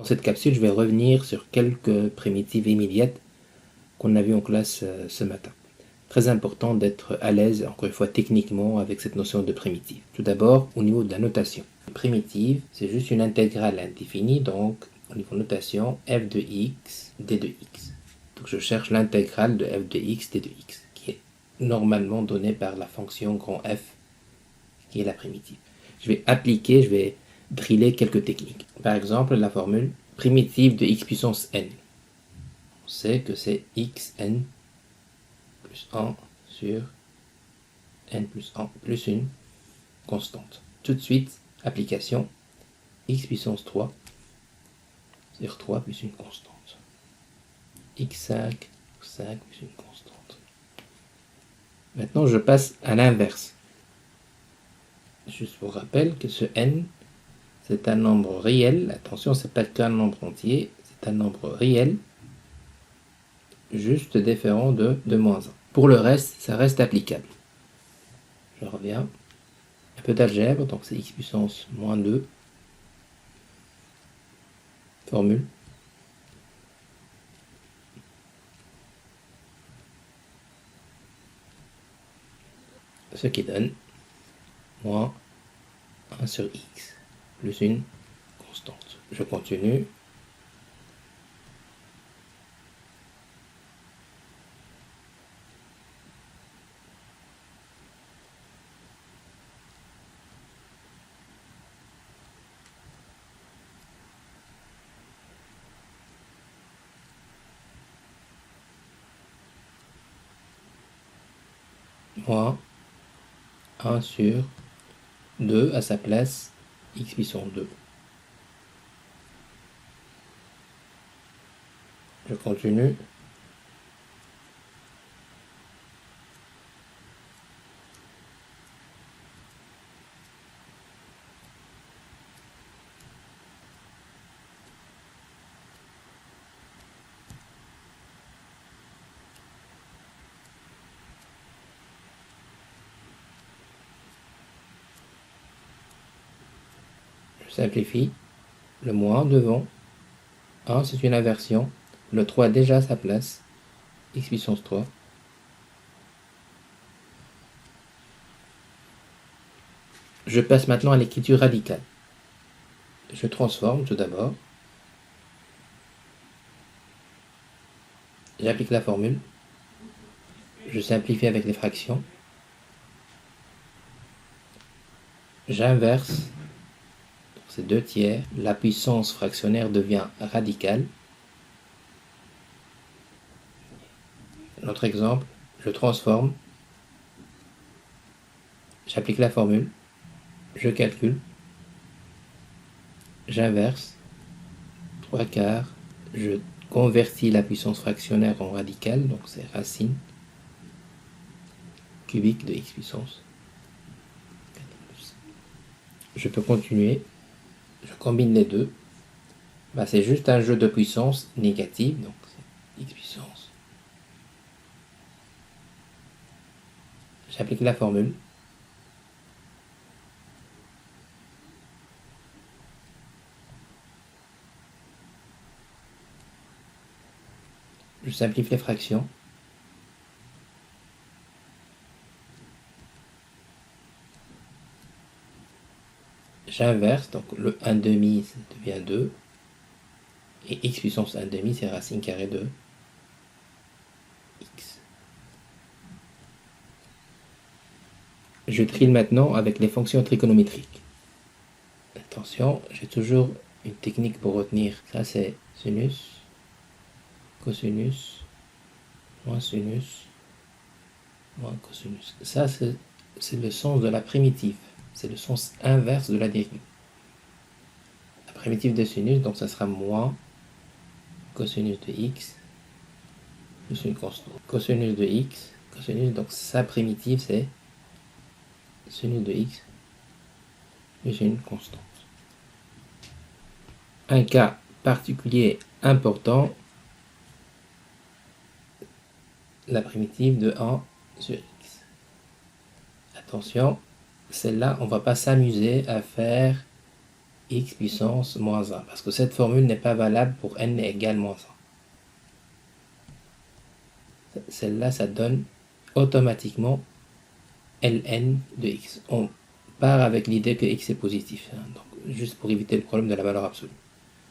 Dans cette capsule, je vais revenir sur quelques primitives immédiates qu'on a vues en classe ce matin. Très important d'être à l'aise, encore une fois techniquement, avec cette notion de primitive. Tout d'abord, au niveau de la notation. Primitive, c'est juste une intégrale indéfinie, donc au niveau notation, f de x, d de x. Donc je cherche l'intégrale de f de x, d de x, qui est normalement donnée par la fonction grand F, qui est la primitive. Je vais driller quelques techniques. Par exemple, la formule primitive de x puissance n. On sait que c'est xn plus 1 sur n plus 1 plus une constante. Tout de suite, application, x puissance 3 sur 3 plus une constante. x5 plus 5 plus une constante. Maintenant, je passe à l'inverse. Juste pour rappel que ce n, c'est un nombre réel. Attention, c'est pas qu'un nombre entier, c'est un nombre réel, juste différent de moins 1. Pour le reste, ça reste applicable. Je reviens. Un peu d'algèbre, donc c'est x puissance moins 2. Formule. Ce qui donne moins 1 sur x plus une constante. Je continue. Moins 1 sur 2 à sa place, x puissance 2. Je continue. Je simplifie. Le moins devant. 1, c'est une inversion. Le 3 déjà à sa place. X puissance 3. Je passe maintenant à l'écriture radicale. Je transforme tout d'abord. J'applique la formule. Je simplifie avec les fractions. J'inverse. C'est 2 tiers. La puissance fractionnaire devient radicale. Notre exemple, je transforme. J'applique la formule. Je calcule. J'inverse. 3 quarts. Je convertis la puissance fractionnaire en radicale, donc c'est racine cubique de x puissance 4 plus. Je peux continuer. Je combine les deux. C'est juste un jeu de puissance négative, donc c'est x puissance. J'applique la formule. Je simplifie les fractions. J'inverse, donc le 1 demi ça devient 2. Et x puissance 1 demi, c'est racine carrée de x. Je trille maintenant avec les fonctions trigonométriques. Attention, j'ai toujours une technique pour retenir. Ça, c'est sinus, cosinus, moins sinus, moins cosinus. Ça, c'est le sens de la primitive. C'est le sens inverse de la dérive. La primitive de sinus, donc ça sera moins cosinus de x plus une constante. Cosinus de x, cosinus, donc sa primitive, c'est sinus de x plus une constante. Un cas particulier important, la primitive de 1 sur x. Attention, celle-là, on ne va pas s'amuser à faire x puissance moins 1, parce que cette formule n'est pas valable pour n égale moins 1. Celle-là, ça donne automatiquement ln de x. On part avec l'idée que x est positif, hein, donc juste pour éviter le problème de la valeur absolue.